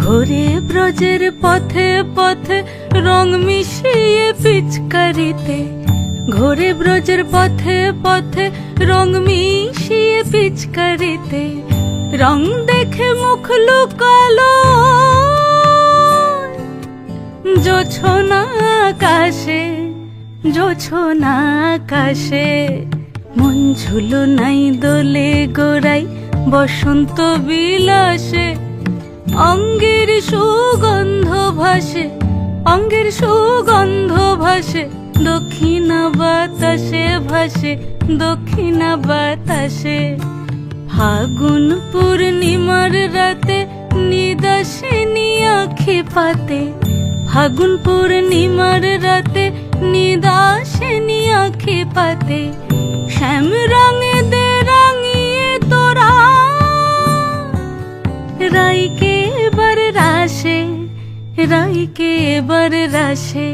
ঘোরে ব্রজের পথে পথে রং মিশিয়ে পিচকারিতে, ঘোরে ব্রজের পথে পথে রং মিশিয়ে পিচকারিতে, রং দেখে মুখ লুকালো জোছনা আকাশে, জোছনা আকাশে। মন ঝুলো নাই দোলে গোড়াই বসন্ত বিলাসে, অঙ্গের সুগন্ধ ভাসে, অঙ্গের সুগন্ধ ভাসে, দক্ষিণা বাতাসে ভাসে, দক্ষিণা বাতাসে। ফাগুন পূর্ণিমার রাতে নিদাসিনী আঁখি পাতে, ফাগুন পূর্ণিমার রাতে নিদাসিনী আঁখি পাতে। শ্যাম রঙে দে রাঙিয়ে তোরা রাইকে এবার রাশে, রাইকে এবার রাশে।